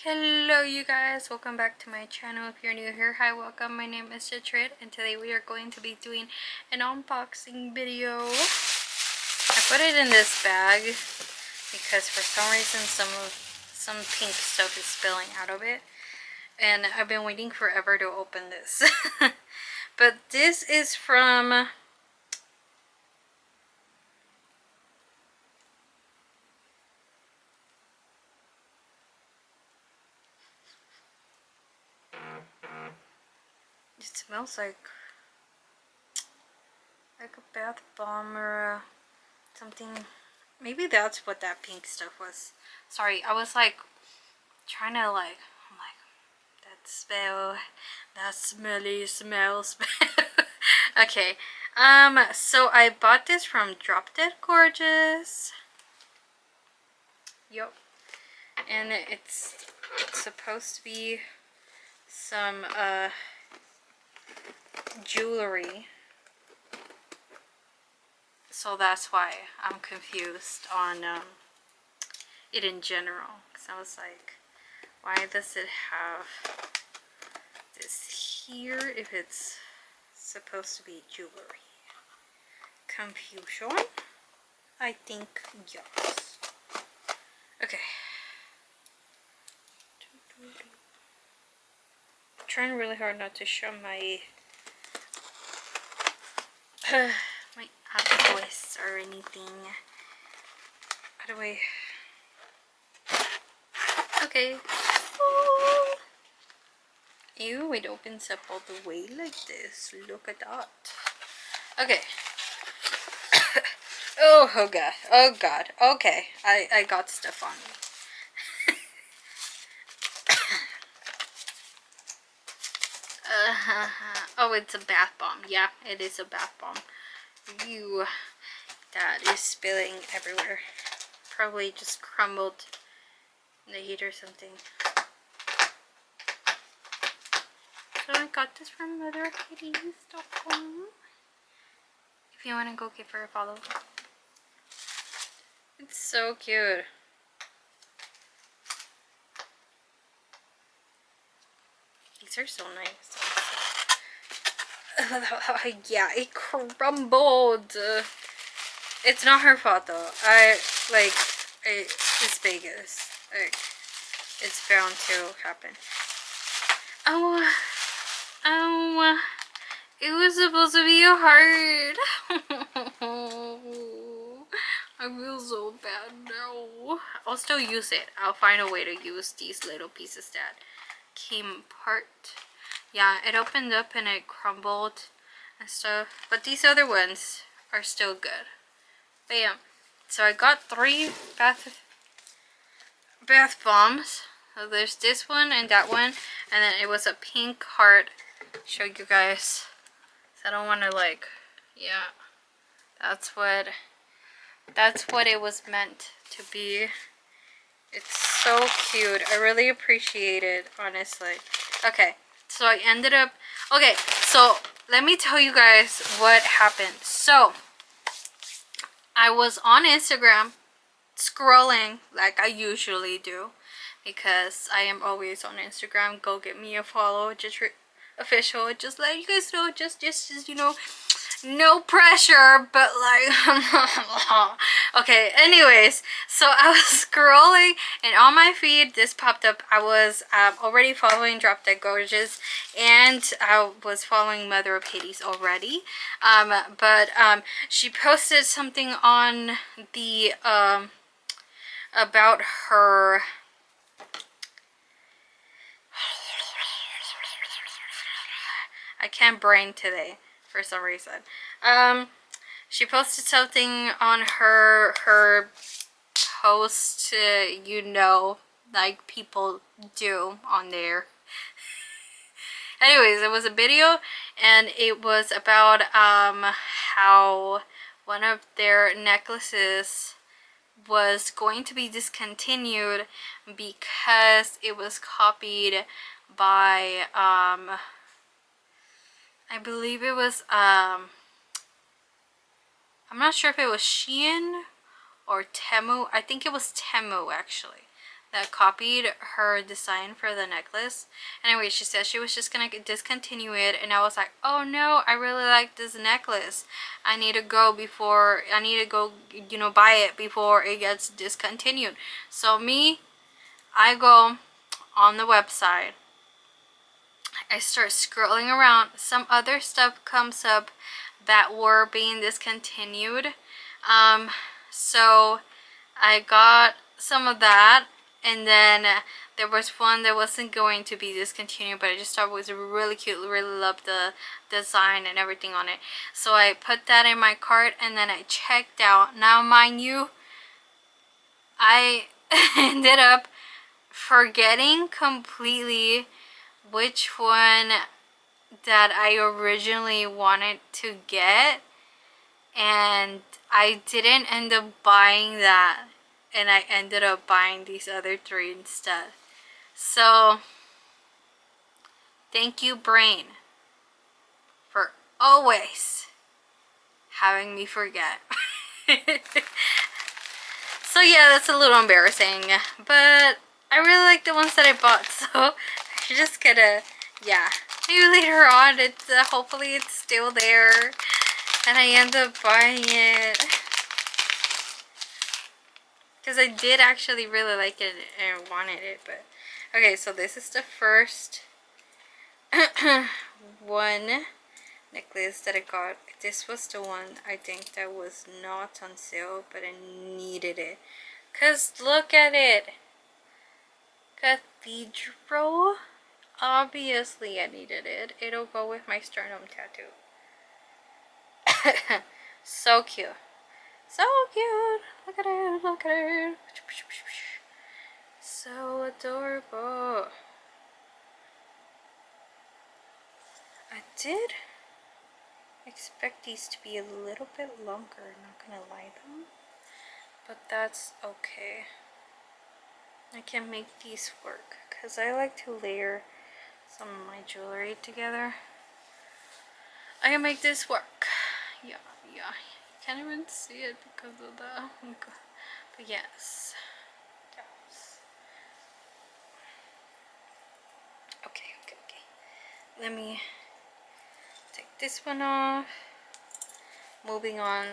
Hello you guys, welcome back to my channel. If you're new here, hi, welcome. My name is Jitrit and today we are going to be doing an unboxing video. I put it in this bag because for some reason some pink stuff is spilling out of it and I've been waiting forever to open this. But this is from it smells like a bath bomb or something. Maybe that's what that pink stuff was. Sorry, I was like trying to I'm like, that smelly smell. Okay, so I bought this from Drop Dead Gorgeous. Yup. And it's supposed to be some jewelry, so that's why I'm confused on it in general, because I was like, why does it have this here if it's supposed to be jewelry? Confusion? I think yes. Okay. I'm trying really hard not to show my my voice or anything. How do I? Okay. Oh. Ew, it opens up all the way like this. Look at that. Okay. Oh god. Oh god. Okay. I got stuff on me. Oh, it's a bath bomb. Yeah, it is a bath bomb. Ew. That is spilling everywhere. Probably just crumbled in the heat or something. So I got this from MotherKitties.com. If you want to go give her a follow. It's so cute. These are so nice. Yeah, it crumbled. It's not her fault though. It's Vegas. Like, it's bound to happen. Oh, it was supposed to be a heart. I feel so bad now. I'll still use it. I'll find a way to use these little pieces that came apart. Yeah, it opened up and it crumbled and stuff. But these other ones are still good. Bam. So I got 3 bath bombs. So there's this one and that one, and then it was a pink heart. Show you guys. So I don't want to like, yeah. That's what it was meant to be. It's so cute. I really appreciate it, honestly. Okay, so I ended up, okay, so let me tell you guys what happened. So I was on Instagram scrolling like I usually do, because I am always on Instagram. Go get me a follow, just official. Just let you guys know, just you know, no pressure, but like okay, anyways, so I was scrolling and on my feed this popped up. I was already following Drop Dead Gorgeous and I was following Mother of Hades already, but she posted something on the about her I can't brain today for some reason. She posted something on her post, you know, like people do on there. Anyways, it was a video and it was about how one of their necklaces was going to be discontinued because it was copied by I believe it was I'm not sure if it was Shein or Temu. I think it was Temu actually. that copied her design for the necklace. Anyway, she said she was just gonna discontinue it, and I was like, oh no, I really like this necklace. I need to go, you know, buy it before it gets discontinued. So I go on the website, I start scrolling around, some other stuff comes up that were being discontinued. So I got some of that, and then there was one that wasn't going to be discontinued, but I just thought it was really cute, really loved the design and everything on it. So I put that in my cart, and then I checked out. Now mind you, I ended up forgetting completely which one that I originally wanted to get, and I didn't end up buying that, and I ended up buying these other three instead. So thank you, brain, for always having me forget. So yeah, that's a little embarrassing, but I really like the ones that I bought, so I just gotta, yeah, maybe later on it's hopefully it's still there and I end up buying it, because I did actually really like it and wanted it. But okay, so this is the first one necklace that I got. This was the one I think that was not on sale, but I needed it, because look at it, cathedral. Obviously I needed it. It'll go with my sternum tattoo. So cute, so cute. Look at it, look at it. So adorable. I did expect these to be a little bit longer, not gonna lie though, but that's okay. I can make these work because I like to layer some of my jewelry together. I can make this work. Yeah, yeah. Can't even see it because of the, but yes. Yes. Okay, okay, okay. Let me take this one off. Moving on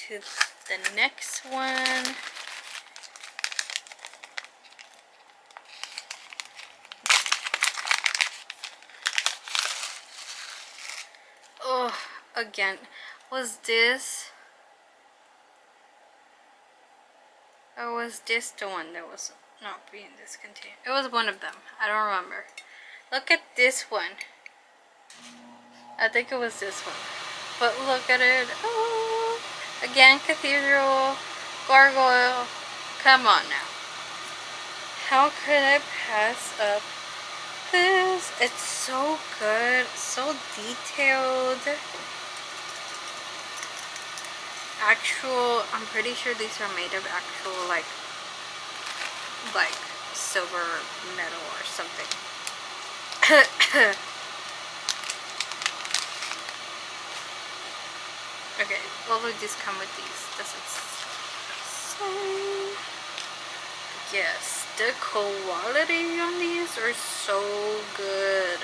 to the next one. Oh, again, was this, or was this the one that was not being discontinued? It was one of them. I don't remember. Look at this one. I think it was this one. But look at it. Oh, again, cathedral, gargoyle. Come on now. How could I pass up this? It's so good, so detailed. Actual, I'm pretty sure these are made of actual like silver metal or something. Okay, what would this come with these? Does it say? Yes, the quality on these are so good.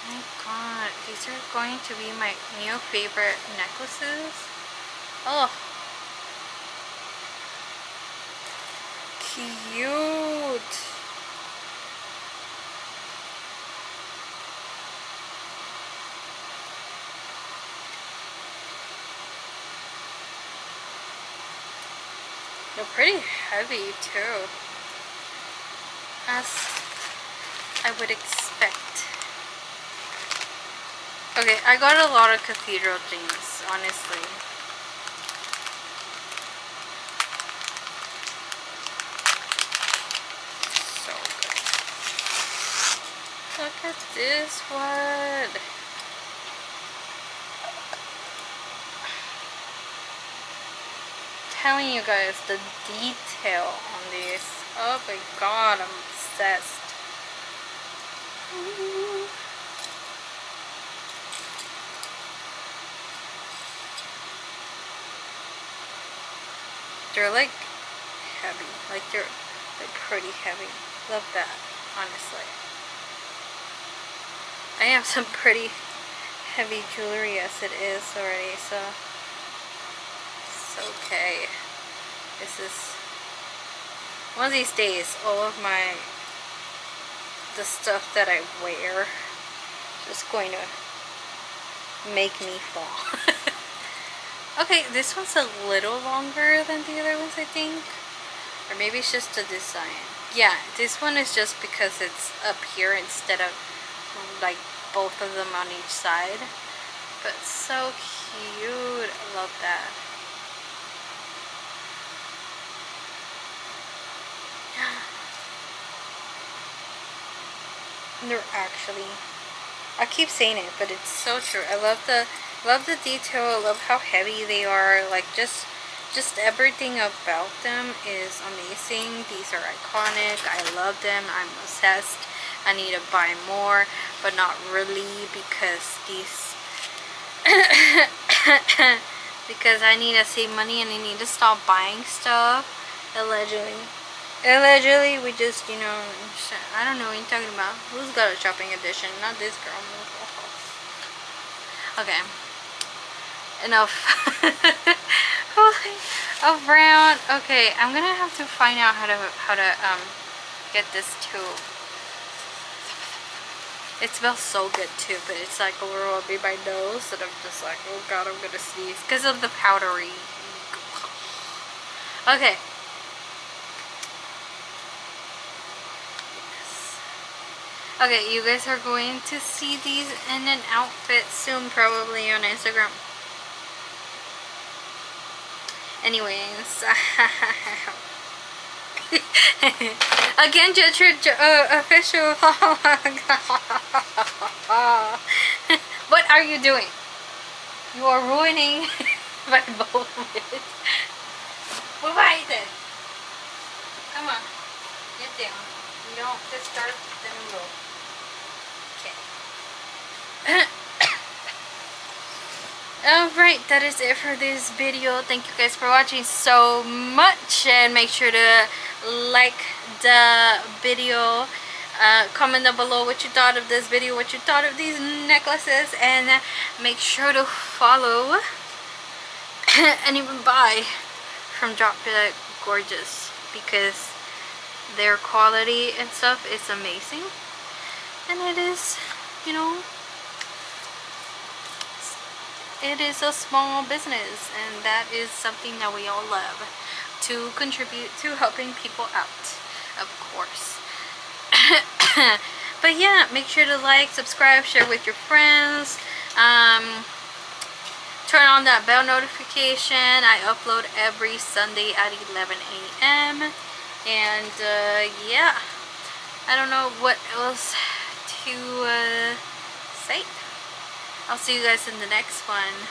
Oh my god, these are going to be my new favorite necklaces. Oh, cute. They're pretty heavy too, as I would expect. Okay, I got a lot of cathedral things, honestly. So good. Look at this one. Telling you guys the detail on this. Oh my god, I'm obsessed. Ooh. They're like heavy. Like they're pretty heavy. Love that, honestly. I have some pretty heavy jewelry as it is already, so it's okay. This is one of these days, all of the stuff that I wear just going to make me fall. Okay, this one's a little longer than the other ones, I think. Or maybe it's just the design. Yeah, this one is just because it's up here instead of like both of them on each side. But so cute. I love that. They're actually, I keep saying it, but it's so true. I love the detail. I love how heavy they are. Like just everything about them is amazing. These are iconic. I love them. I'm obsessed. I need to buy more, but not really, because these because I need to save money and I need to stop buying stuff. Allegedly, we just, you know, I don't know what you're talking about. Who's got a shopping edition? Not this girl. Okay. Enough. Around. Okay, I'm gonna have to find out how to get this too. It smells so good too, but it's like a little bit my nose, and I'm just like, oh god, I'm gonna sneeze because of the powdery. Okay. Okay, you guys are going to see these in an outfit soon, probably on Instagram. Anyways, again, just your official. What are you doing? You are ruining my moment. Bye-bye. Come on, get down. You don't just start, then move. Okay. Alright, that is it for this video. Thank you guys for watching so much, and make sure to like the video, comment down below what you thought of this video, what you thought of these necklaces, and make sure to follow and even buy from Drop Dead Gorgeous, because their quality and stuff is amazing, and it is, you know, it is a small business, and that is something that we all love, to contribute to helping people out, of course. But yeah, make sure to like, subscribe, share with your friends, turn on that bell notification. I upload every Sunday at 11 a.m. and yeah, I don't know what else to say. I'll see you guys in the next one.